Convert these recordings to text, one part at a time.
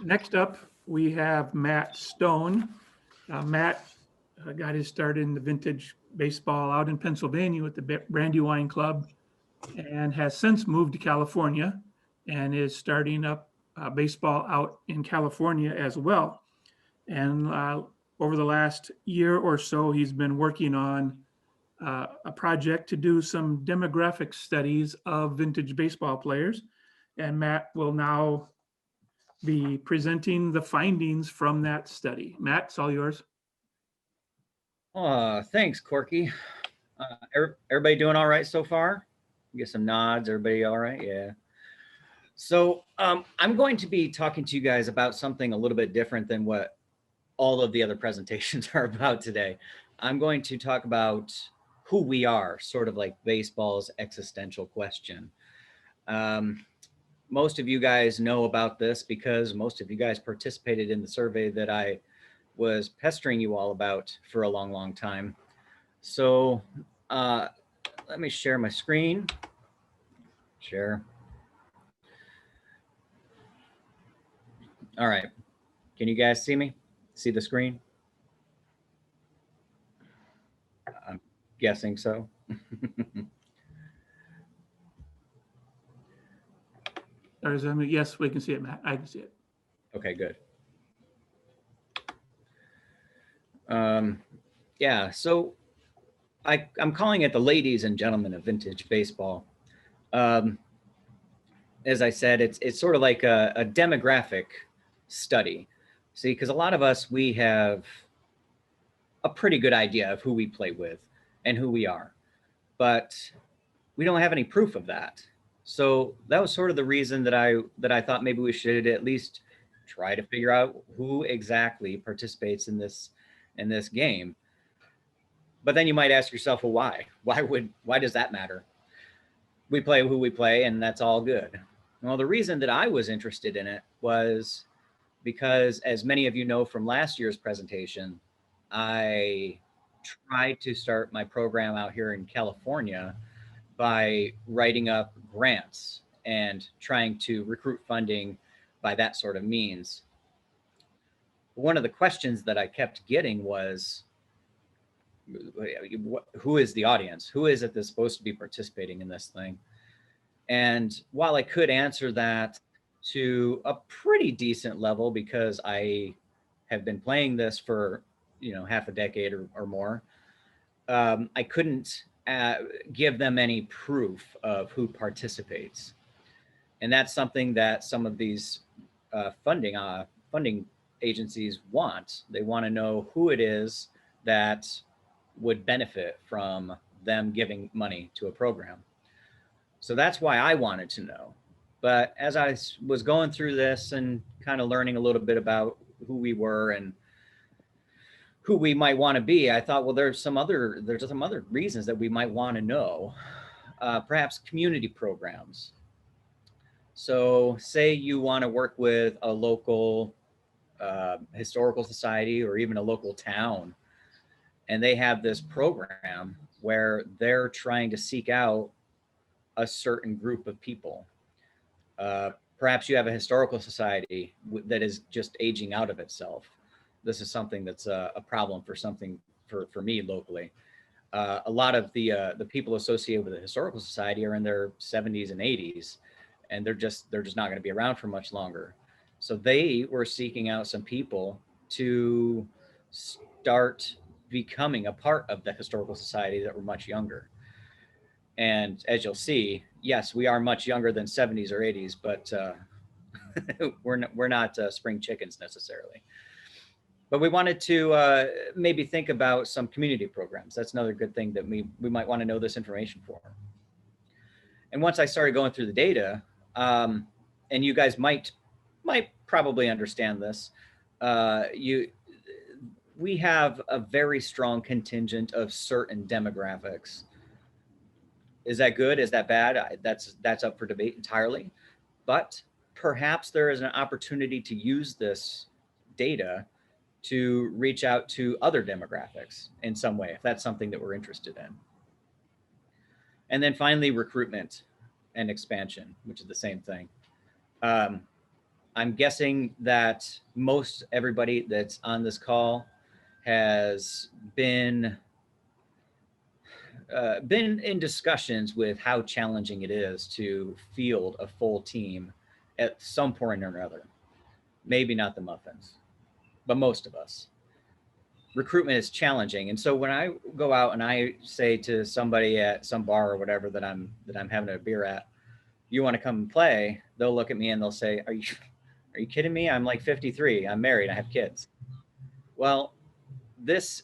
Next up, we have Matt Stone. Matt got his start in the vintage baseball out in Pennsylvania with the Brandywine Club and has since moved to California and is starting up baseball out in California as well. And over the last year or so, he's been working on a project to do some demographic studies of vintage baseball players. And Matt will now be presenting the findings from that study. Matt, it's all yours. Thanks, Corky. Everybody doing all right so far? Get some nods. Everybody all right? Yeah. So I'm going to be talking to you guys about something a little bit different than what all of the other presentations are about today. I'm going to talk about who we are, sort of like baseball's existential question. Most of you guys know about this because most of you guys participated in the survey that I was pestering you all about for a long, long time. So let me share my screen. Share. All right. Can you guys see me? See the screen? I'm guessing so. Yes, we can see it, Matt. I can see it. Okay, good. Yeah, so I'm calling it the ladies and gentlemen of vintage baseball. As I said, it's sort of like a demographic study. See, because a lot of us, we have a pretty good idea of who we play with and who we are, but we don't have any proof of that. So that was sort of the reason that I thought maybe we should at least try to figure out who exactly participates in this game. But then you might ask yourself, well, why? Why does that matter? We play who we play, and that's all good. Well, the reason that I was interested in it was because, as many of you know from last year's presentation, I tried to start my program out here in California by writing up grants and trying to recruit funding by that sort of means. One of the questions that I kept getting was, who is the audience? Who is it that's supposed to be participating in this thing? And while I could answer that to a pretty decent level because I have been playing this for, half a decade or more, I couldn't give them any proof of who participates. And that's something that some of these funding agencies want. They want to know who it is that would benefit from them giving money to a program. So that's why I wanted to know. But as I was going through this and kind of learning a little bit about who we were and who we might want to be, I thought, well, there's some other reasons that we might want to know. Perhaps community programs. So say you want to work with a local historical society or even a local town, and they have this program where they're trying to seek out a certain group of people. Perhaps you have a historical society that is just aging out of itself. This is something that's a problem for me locally. A lot of the people associated with the historical society are in their 70s and 80s, and they're just not going to be around for much longer. So they were seeking out some people to start becoming a part of the historical society that were much younger. And as you'll see, yes, we are much younger than 70s or 80s, but we're not spring chickens necessarily. But we wanted to maybe think about some community programs. That's another good thing that we might want to know this information for. And once I started going through the data, and you guys might probably understand this, we have a very strong contingent of certain demographics. Is that good? Is that bad? That's up for debate entirely. But perhaps there is an opportunity to use this data to reach out to other demographics in some way, if that's something that we're interested in. And then finally, recruitment and expansion, which is the same thing. I'm guessing that most everybody that's on this call has been in discussions with how challenging it is to field a full team at some point or another. Maybe not the Muffins, but most of us. Recruitment is challenging, and so when I go out and I say to somebody at some bar or whatever that I'm having a beer at, you want to come and play? They'll look at me and they'll say, are you kidding me? I'm like 53. I'm married. I have kids. Well, this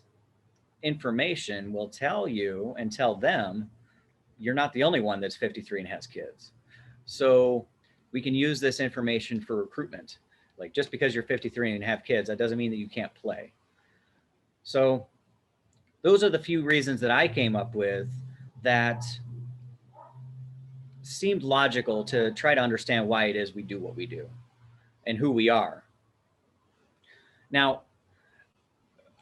information will tell you and tell them you're not the only one that's 53 and has kids. So we can use this information for recruitment. Like, just because you're 53 and have kids, that doesn't mean that you can't play. So those are the few reasons that I came up with that seemed logical to try to understand why it is we do what we do and who we are. Now,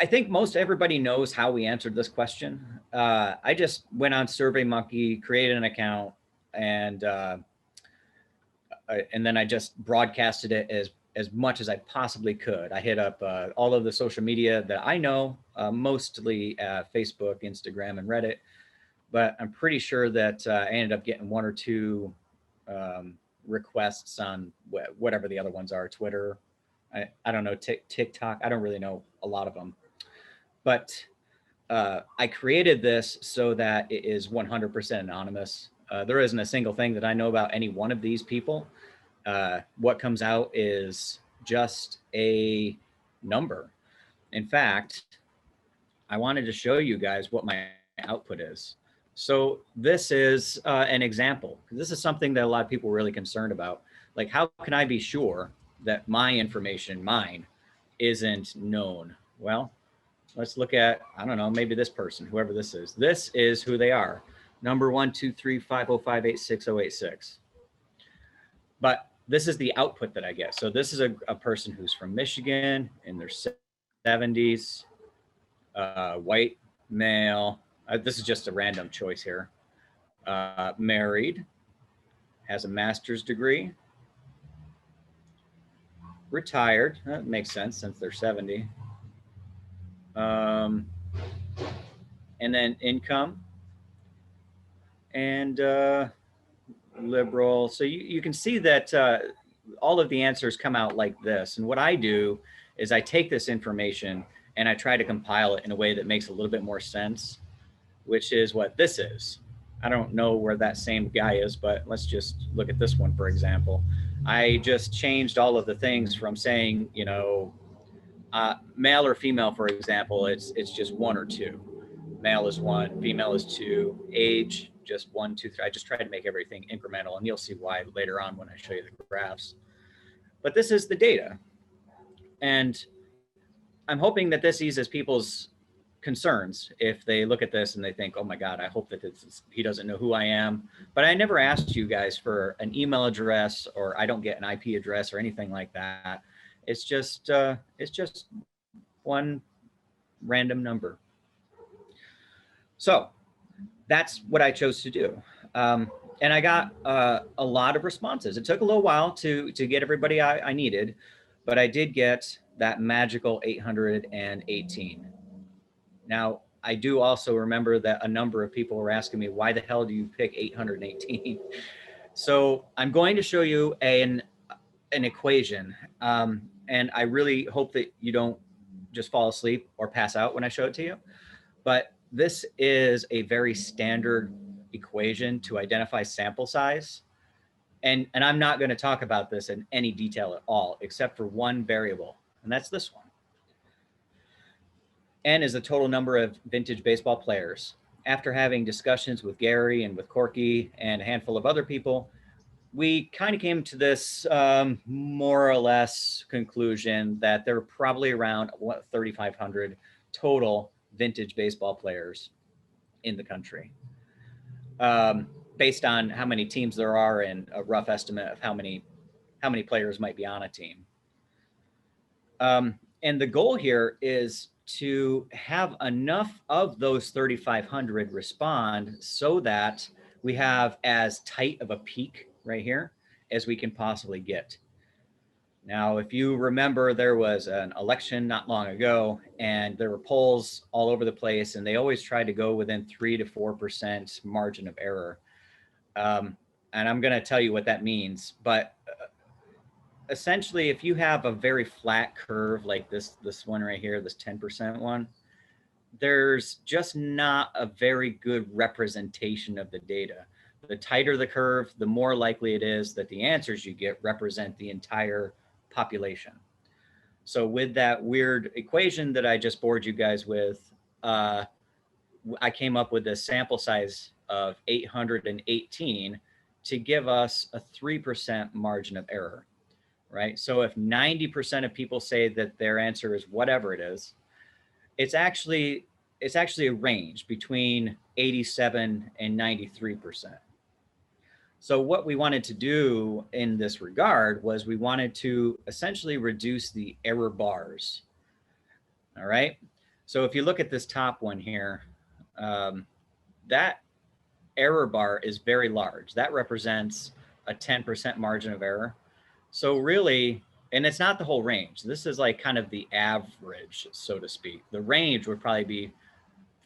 I think most everybody knows how we answered this question. I just went on SurveyMonkey, created an account, and then I just broadcasted it as much as I possibly could. I hit up all of the social media that I know, mostly Facebook, Instagram, and Reddit. But I'm pretty sure that I ended up getting one or two requests on whatever the other ones are, Twitter. I don't know, TikTok. I don't really know a lot of them. But I created this so that it is 100% anonymous. There isn't a single thing that I know about any one of these people. What comes out is just a number. In fact, I wanted to show you guys what my output is. So this is an example. This is something that a lot of people are really concerned about. Like, how can I be sure that my information, mine, isn't known? Well, let's look at, I don't know, maybe this person, whoever this is. This is who they are. Number 12350586086. But this is the output that I get. So this is a person who's from Michigan, in their 70s, white, male. This is just a random choice here. Married, has a master's degree, retired. That makes sense since they're 70. And then income and liberal. So you can see that all of the answers come out like this. And what I do is I take this information and I try to compile it in a way that makes a little bit more sense, which is what this is. I don't know where that same guy is, but let's just look at this one, for example. I just changed all of the things from saying, you know, male or female, for example, it's just 1 or 2. Male is 1, female is 2, age, just 1, 2, 3. I just try to make everything incremental, and you'll see why later on when I show you the graphs. But this is the data. And I'm hoping that this eases people's concerns if they look at this and they think, oh my God, I hope that he doesn't know who I am. But I never asked you guys for an email address, or I don't get an IP address or anything like that. It's just one random number. So that's what I chose to do. And I got a lot of responses. It took a little while to get everybody I needed, but I did get that magical 818. Now, I do also remember that a number of people were asking me, why the hell do you pick 818? So I'm going to show you an equation. And I really hope that you don't just fall asleep or pass out when I show it to you. But this is a very standard equation to identify sample size. And I'm not going to talk about this in any detail at all, except for one variable, and that's this one. N is the total number of vintage baseball players. After having discussions with Gary and with Corky and a handful of other people, we kind of came to this more or less conclusion that there are probably around 3,500 total vintage baseball players in the country, based on how many teams there are and a rough estimate of how many players might be on a team. And the goal here is to have enough of those 3,500 respond so that we have as tight of a peak right here as we can possibly get. Now, if you remember, there was an election not long ago, and there were polls all over the place, and they always tried to go within 3 to 4% margin of error. And I'm going to tell you what that means. But essentially, if you have a very flat curve like this one right here, this 10% one, there's just not a very good representation of the data. The tighter the curve, the more likely it is that the answers you get represent the entire population. So with that weird equation that I just bored you guys with, I came up with a sample size of 818 to give us a 3% margin of error, right? So if 90% of people say that their answer is whatever it is, it's actually a range between 87 and 93%. So what we wanted to do in this regard was we wanted to essentially reduce the error bars. All right. So if you look at this top one here, that error bar is very large. That represents a 10% margin of error. So really, and it's not the whole range. This is like kind of the average, so to speak. The range would probably be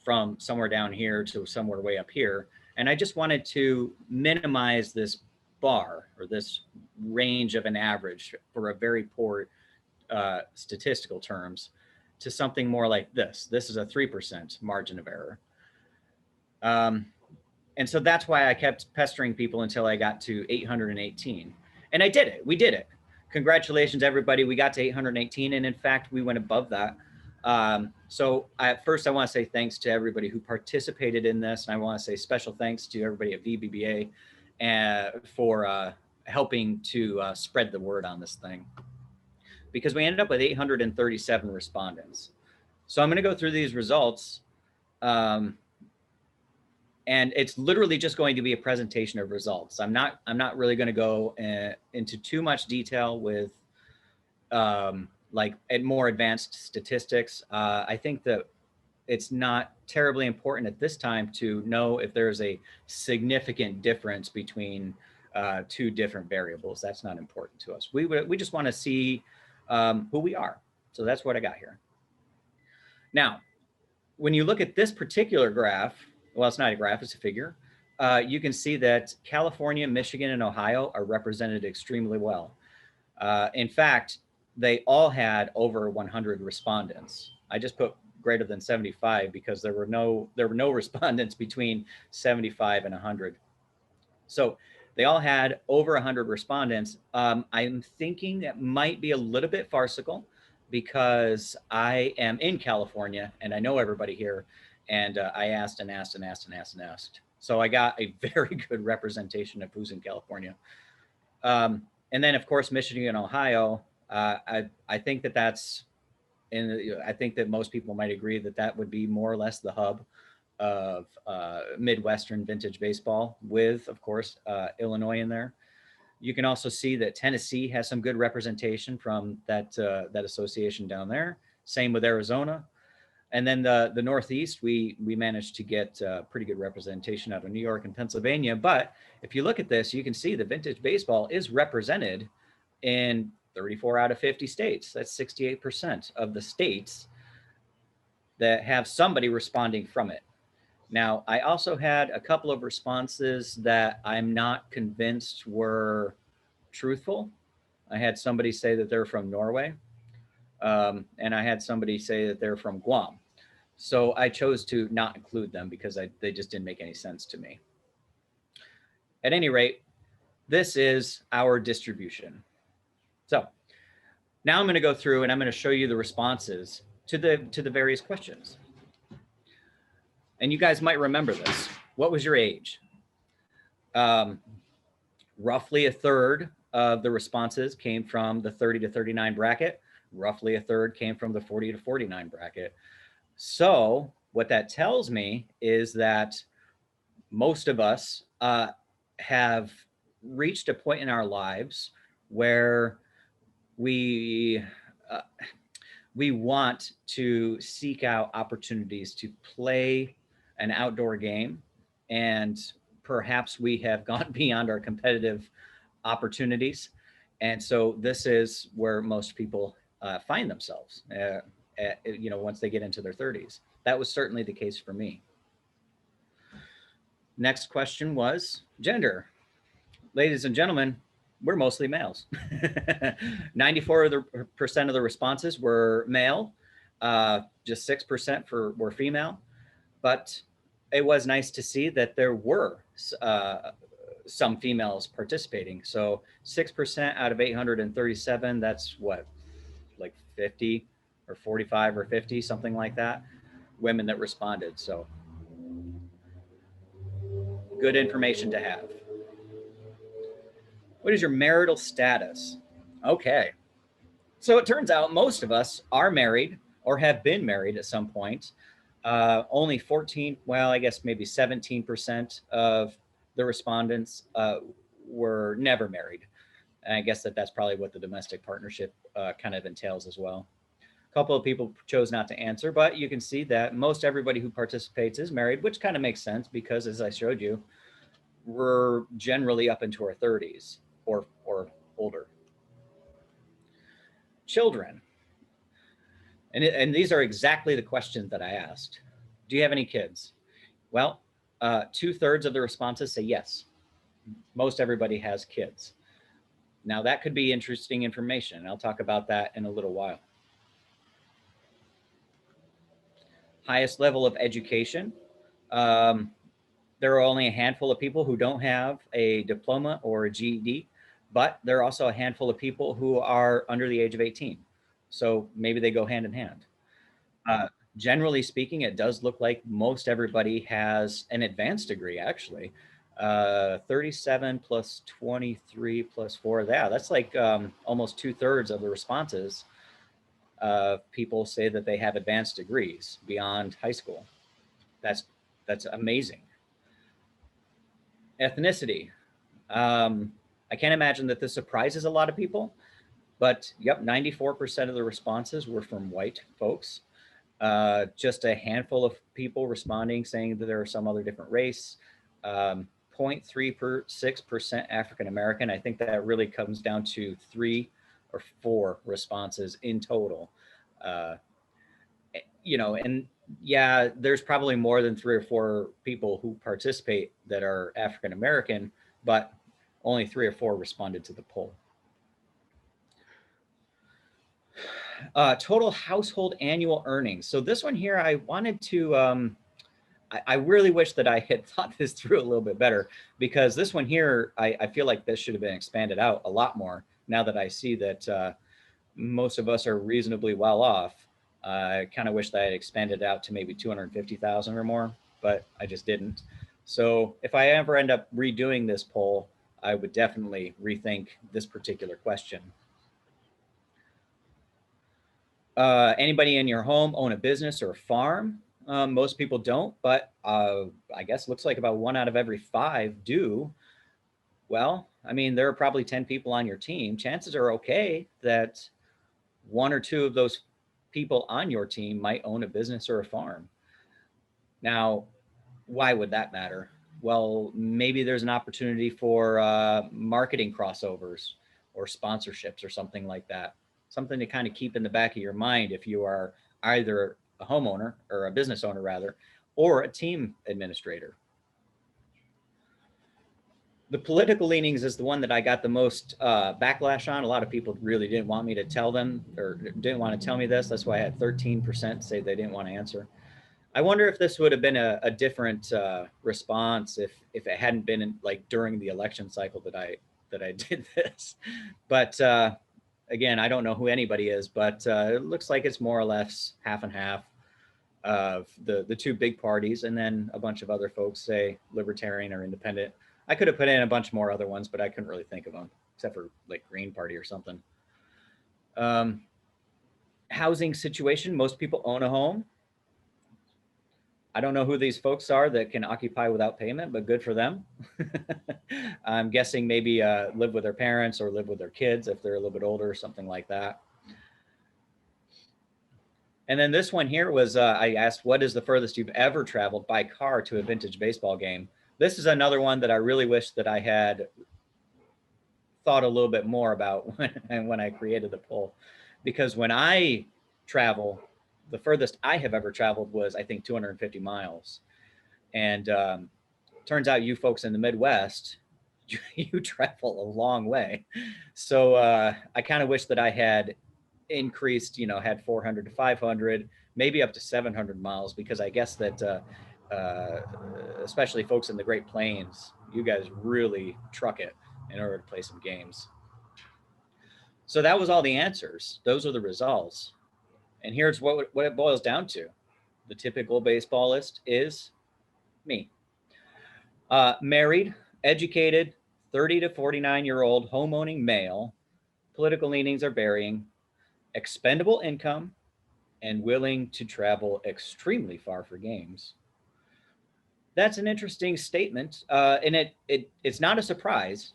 from somewhere down here to somewhere way up here. And I just wanted to minimize this bar or this range of an average for a very poor statistical terms to something more like this. This is a 3% margin of error. And so that's why I kept pestering people until I got to 818. And I did it. We did it. Congratulations, everybody. We got to 818. And in fact, we went above that. So first, I want to say thanks to everybody who participated in this. And I want to say special thanks to everybody at VBBA for helping to spread the word on this thing. Because we ended up with 837 respondents. So I'm going to go through these results. And it's literally just going to be a presentation of results. I'm not really going to go into too much detail with like more advanced statistics. I think that it's not terribly important at this time to know if there's a significant difference between two different variables. That's not important to us. We just want to see who we are. So that's what I got here. Now, when you look at this particular graph, well, it's not a graph, it's a figure. You can see that California, Michigan, and Ohio are represented extremely well. In fact, they all had over 100 respondents. I just put greater than 75 because there were no respondents between 75 and 100. So they all had over 100 respondents. I'm thinking that might be a little bit farcical because I am in California and I know everybody here. And I asked and asked and asked and asked and asked. So I got a very good representation of who's in California. And then, of course, Michigan and Ohio. I think that that's, and I think that most people might agree that that would be more or less the hub of Midwestern vintage baseball with, of course, Illinois in there. You can also see that Tennessee has some good representation from that association down there. Same with Arizona. And then the Northeast, we managed to get pretty good representation out of New York and Pennsylvania. But if you look at this, you can see the vintage baseball is represented in 34 out of 50 states. That's 68% of the states that have somebody responding from it. Now, I also had a couple of responses that I'm not convinced were truthful. I had somebody say that they're from Norway. And I had somebody say that they're from Guam. So I chose to not include them because they just didn't make any sense to me. At any rate, this is our distribution. So now I'm going to go through and I'm going to show you the responses to the various questions. And you guys might remember this. What was your age? Roughly a third of the responses came from the 30 to 39 bracket. Roughly a third came from the 40 to 49 bracket. So what that tells me is that most of us have reached a point in our lives where we want to seek out opportunities to play an outdoor game, and perhaps we have gone beyond our competitive opportunities. And so this is where most people find themselves, once they get into their 30s. That was certainly the case for me. Next question was gender. Ladies and gentlemen, we're mostly males. 94% of the responses were male, just 6% were female. But it was nice to see that there were some females participating. So 6% out of 837, that's what, like 50 or 45 or 50, something like that, women that responded. So good information to have. What is your marital status? Okay. So it turns out most of us are married or have been married at some point. Only 14, well, I guess maybe 17% of the respondents were never married. And I guess that's probably what the domestic partnership kind of entails as well. A couple of people chose not to answer, but you can see that most everybody who participates is married, which kind of makes sense because, as I showed you, we're generally up into our 30s or older. Children. And these are exactly the questions that I asked. Do you have any kids? Well, 2/3 of the responses say yes. Most everybody has kids. Now that could be interesting information, and I'll talk about that in a little while. Highest level of education. There are only a handful of people who don't have a diploma or a GED, but there are also a handful of people who are under the age of 18. So maybe they go hand in hand. Generally speaking, it does look like most everybody has an advanced degree, actually. 37 plus 23 plus 4, yeah, that's like almost 2/3 of the responses. People say that they have advanced degrees beyond high school. That's amazing. Ethnicity. I can't imagine that this surprises a lot of people, but yep, 94% of the responses were from white folks. Just a handful of people responding saying that there are some other different race. 0.36% African American. I think that really comes down to 3 or 4 responses in total. And yeah, there's probably more than 3 or 4 people who participate that are African American, but only 3 or 4 responded to the poll. Total household annual earnings. So this one here, I wanted to, I really wish that I had thought this through a little bit better, because this one here, I feel like this should have been expanded out a lot more now that I see that most of us are reasonably well off. I kind of wish that I had expanded it out to maybe 250,000 or more, but I just didn't. So if I ever end up redoing this poll, I would definitely rethink this particular question. Anybody in your home own a business or a farm? Most people don't, but I guess looks like about 1 out of every 5 do. Well, I mean, there are probably 10 people on your team. Chances are okay that 1 or 2 of those people on your team might own a business or a farm. Now, why would that matter? Well, maybe there's an opportunity for marketing crossovers or sponsorships or something like that. Something to kind of keep in the back of your mind if you are either a homeowner or a business owner rather, or a team administrator. The political leanings is the one that I got the most backlash on. A lot of people really didn't want me to tell them, or didn't want to tell me this. That's why I had 13% say they didn't want to answer. I wonder if this would have been a different response if it hadn't been like during the election cycle that I did this. But again, I don't know who anybody is, but it looks like it's more or less half and half of the 2 big parties, and then a bunch of other folks say libertarian or independent. I could have put in a bunch more other ones, but I couldn't really think of them, except for like Green Party or something. Housing situation, most people own a home. I don't know who these folks are that can occupy without payment, but good for them. I'm guessing maybe live with their parents or live with their kids if they're a little bit older or something like that. And then this one here was, I asked, what is the furthest you've ever traveled by car to a vintage baseball game? This is another one that I really wish that I had thought a little bit more about when I created the poll, because when I travel, the furthest I have ever traveled was, I think, 250 miles. And turns out you folks in the Midwest, you travel a long way. So I kind of wish that I had increased, had 400 to 500, maybe up to 700 miles, because I guess that uh, especially folks in the Great Plains, you guys really truck it in order to play some games. So that was all the answers. Those are the results. And here's what it boils down to. The typical baseballist is me. Married, educated, 30 to 49-year-old homeowning male, political leanings are varying, expendable income, and willing to travel extremely far for games. That's an interesting statement, and it's not a surprise,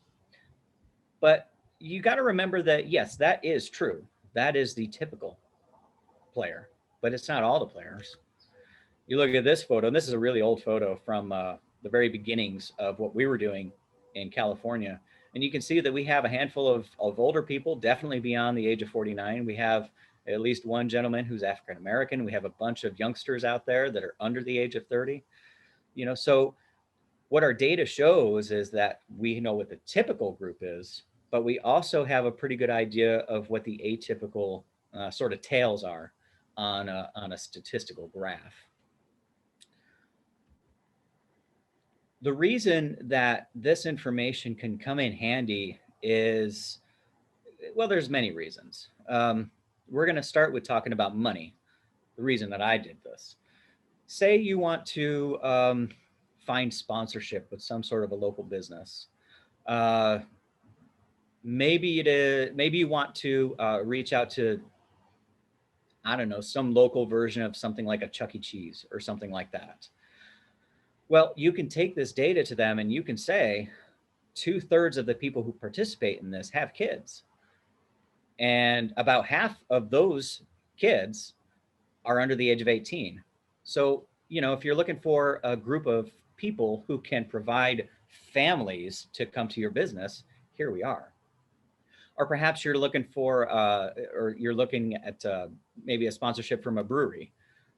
but you got to remember that, yes, that is true. That is the typical player, but it's not all the players. You look at this photo, and this is a really old photo from the very beginnings of what we were doing in California. And you can see that we have a handful of older people, definitely beyond the age of 49. We have at least one gentleman who's African American. We have a bunch of youngsters out there that are under the age of 30. So what our data shows is that we know what the typical group is, but we also have a pretty good idea of what the atypical sort of tails are on a statistical graph. The reason that this information can come in handy is, well, there's many reasons. We're going to start with talking about money, the reason that I did this. Say you want to find sponsorship with some sort of a local business. Maybe you want to reach out to, I don't know, some local version of something like a Chuck E. Cheese or something like that. Well, you can take this data to them and you can say 2/3 of the people who participate in this have kids. And about half of those kids are under the age of 18. So, if you're looking for a group of people who can provide families to come to your business, here we are. Or perhaps you're looking for, or you're looking at maybe a sponsorship from a brewery.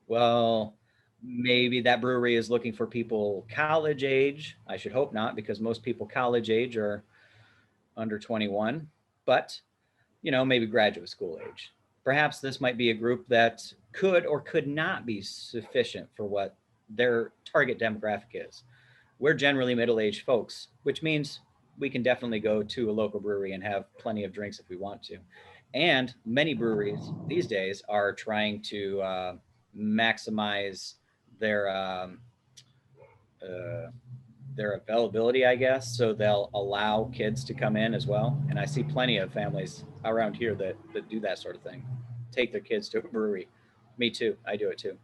Well, maybe that brewery is looking for people college age. I should hope not, because most people college age are under 21, but maybe graduate school age. Perhaps this might be a group that could or could not be sufficient for what their target demographic is. We're generally middle-aged folks, which means we can definitely go to a local brewery and have plenty of drinks if we want to. And many breweries these days are trying to maximize their availability, I guess. So they'll allow kids to come in as well. And I see plenty of families around here that do that sort of thing, take their kids to a brewery. Me too. I do it too.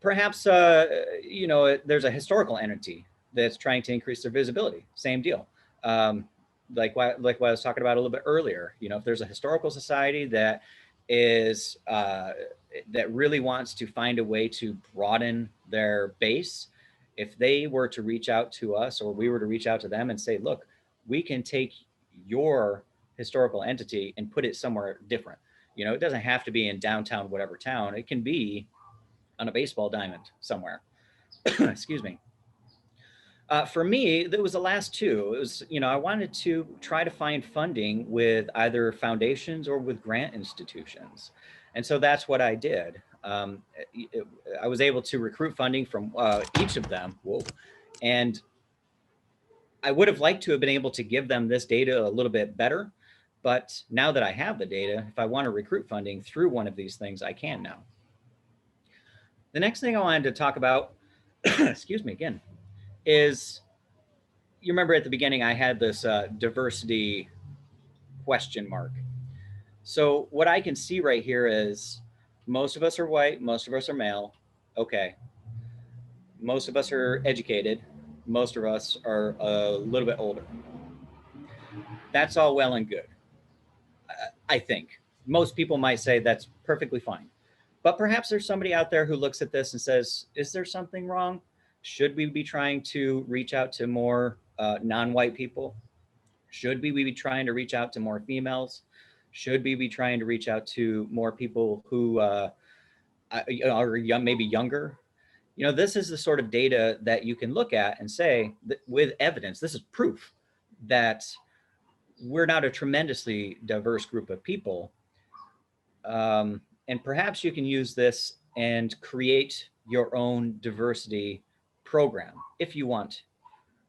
Perhaps, there's a historical entity that's trying to increase their visibility. Same deal. Like what I was talking about a little bit earlier, if there's a historical society that is that really wants to find a way to broaden their base, if they were to reach out to us, or we were to reach out to them and say, look, we can take your historical entity and put it somewhere different. It doesn't have to be in downtown whatever town. It can be on a baseball diamond somewhere. Excuse me. For me, that was the last two. It was, I wanted to try to find funding with either foundations or with grant institutions. And so that's what I did. I was able to recruit funding from each of them. Whoa. And I would have liked to have been able to give them this data a little bit better. But now that I have the data, if I want to recruit funding through one of these things, I can now. The next thing I wanted to talk about, excuse me again, is, you remember at the beginning I had this diversity question mark. So what I can see right here is most of us are white, most of us are male. Okay. Most of us are educated. Most of us are a little bit older. That's all well and good. I think most people might say that's perfectly fine. But perhaps there's somebody out there who looks at this and says, is there something wrong? Should we be trying to reach out to more non-white people? Should we be trying to reach out to more females? Should we be trying to reach out to more people who are young, maybe younger? This is the sort of data that you can look at and say that with evidence, this is proof that we're not a tremendously diverse group of people. And perhaps you can use this and create your own diversity program if you want,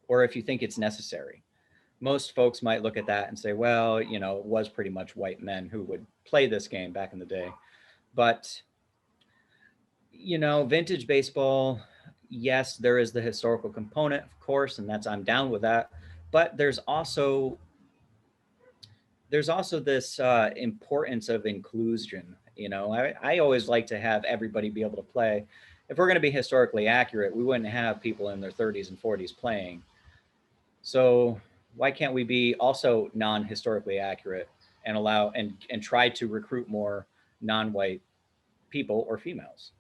or if you think it's necessary. Most folks might look at that and say, well, it was pretty much white men who would play this game back in the day. But, vintage baseball, yes, there is the historical component, of course, and I'm down with that. But there's also this importance of inclusion. I always like to have everybody be able to play. If we're going to be historically accurate, we wouldn't have people in their 30s and 40s playing. So why can't we be also non-historically accurate and allow and try to recruit more non-white people or females?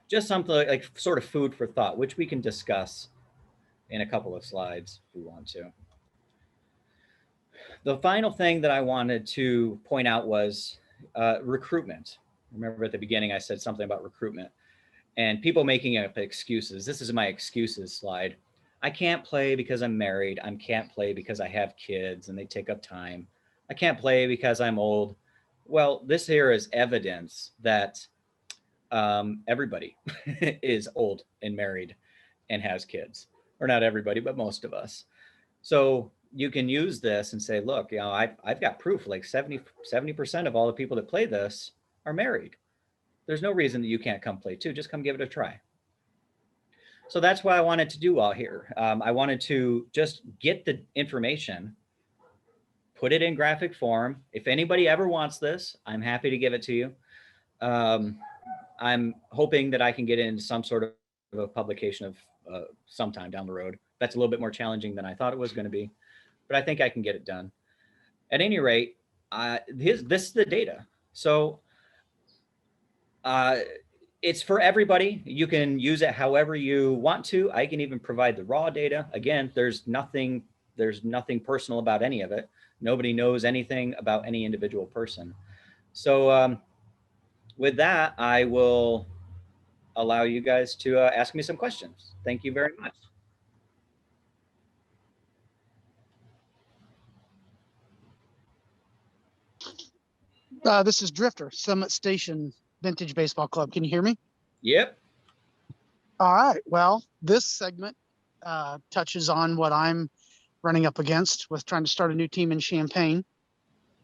Just something like sort of food for thought, which we can discuss in a couple of slides if we want to. The final thing that I wanted to point out was recruitment. Remember at the beginning, I said something about recruitment and people making up excuses. This is my excuses slide. I can't play because I'm married. I can't play because I have kids and they take up time. I can't play because I'm old. Well, this here is evidence that everybody is old and married and has kids, or not everybody, but most of us. So you can use this and say, look, I've got proof, like 70% of all the people that play this are married. There's no reason that you can't come play too. Just come give it a try. So that's what I wanted to do all here. I wanted to just get the information, put it in graphic form. If anybody ever wants this, I'm happy to give it to you. I'm hoping that I can get into some sort of a publication of sometime down the road. That's a little bit more challenging than I thought it was going to be, but I think I can get it done. At any rate, this is the data. So it's for everybody. You can use it however you want to. I can even provide the raw data. Again, there's nothing personal about any of it. Nobody knows anything about any individual person. So with that, I will allow you guys to ask me some questions. Thank you very much. This is Drifter, Summit Station Vintage Baseball Club. Can you hear me? Yep. All right. Well, this segment touches on what I'm running up against with trying to start a new team in Champaign.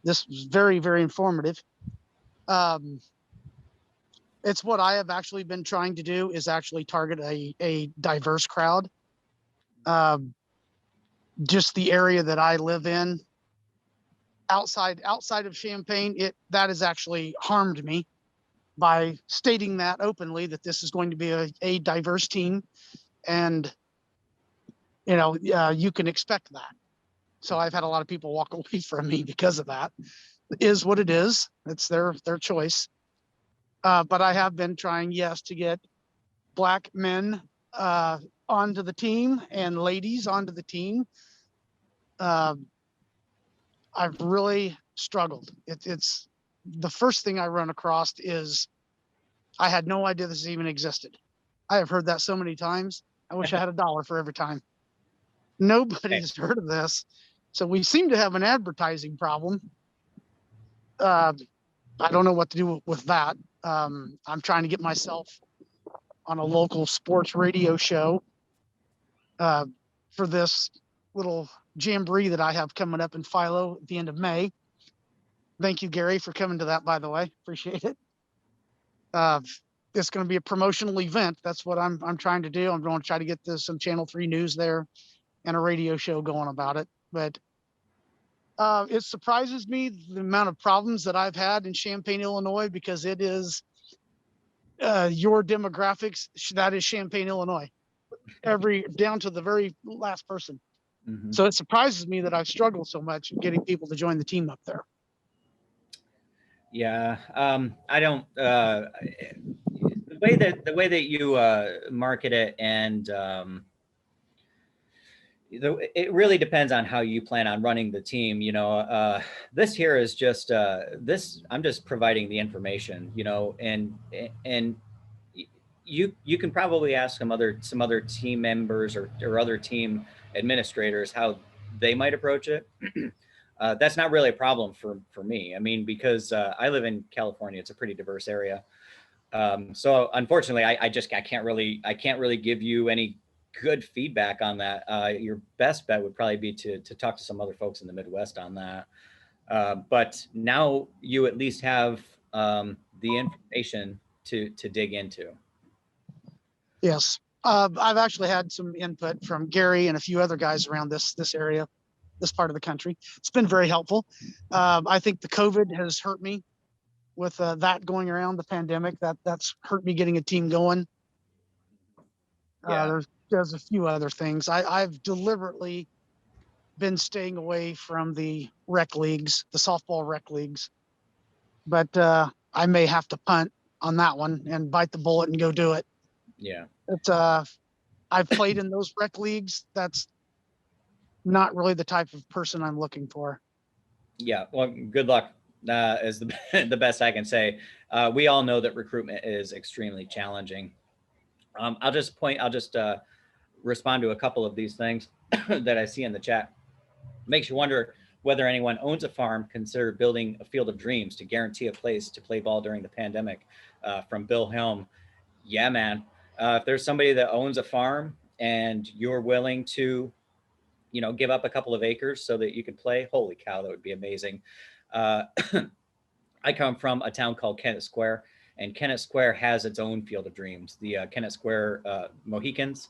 This was very, very informative. It's what I have actually been trying to do is actually target a diverse crowd. Just the area that I live in, outside of Champaign, that has actually harmed me by stating that openly, that this is going to be a diverse team, and you can expect that. So I've had a lot of people walk away from me because of that. It is what it is. It's their choice. But I have been trying, yes, to get Black men onto the team and ladies onto the team. I've really struggled. It's the first thing I run across is I had no idea this even existed. I have heard that so many times. I wish I had $1 for every time. Nobody's heard of this. So we seem to have an advertising problem. I don't know what to do with that. I'm trying to get myself on a local sports radio show for this little jamboree that I have coming up in Philo at the end of May. Thank you, Gary, for coming to that, by the way. Appreciate it. It's going to be a promotional event. That's what I'm trying to do. I'm going to try to get some Channel 3 news there and a radio show going about it. But it surprises me the amount of problems that I've had in Champaign, Illinois, because it is your demographics. That is Champaign, Illinois, down to the very last person. Mm-hmm. So it surprises me that I've struggled so much getting people to join the team up there. Yeah, I don't. The way that you market it, and It really depends on how you plan on running the team. This here is just this. I'm just providing the information, and you can probably ask some other team members or other team administrators how they might approach it. That's not really a problem for me. I mean, because I live in California, it's a pretty diverse area. So unfortunately, I can't really give you any good feedback on that. Your best bet would probably be to talk to some other folks in the Midwest on that. But now you at least have the information to dig into. Yes. I've actually had some input from Gary and a few other guys around this area, this part of the country. It's been very helpful. I think the COVID has hurt me with that going around, the pandemic. That's hurt me getting a team going. Yeah. There's a few other things. I've deliberately been staying away from the rec leagues, the softball rec leagues, but I may have to punt on that one and bite the bullet and go do it. Yeah. It's I've played in those rec leagues. That's not really the type of person I'm looking for. Yeah. Well, good luck is the best I can say. We all know that recruitment is extremely challenging. I'll just respond to a couple of these things that I see in the chat. Makes you wonder whether anyone owns a farm, consider building a field of dreams to guarantee a place to play ball during the pandemic. From Bill Helm. Yeah, man. If there's somebody that owns a farm and you're willing to, give up a couple of acres so that you could play, holy cow, that would be amazing. I come from a town called Kennett Square, and Kennett Square has its own field of dreams. The Kennett Square Mohicans,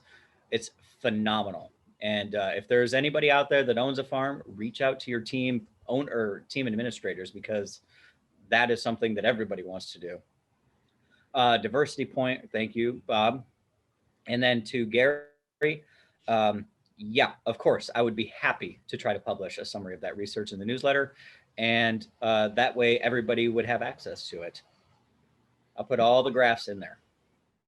it's phenomenal. And if there's anybody out there that owns a farm, reach out to your team administrators, because that is something that everybody wants to do. Diversity point, thank you, Bob. And then to Gary, yeah, of course, I would be happy to try to publish a summary of that research in the newsletter, and that way everybody would have access to it. I'll put all the graphs in there.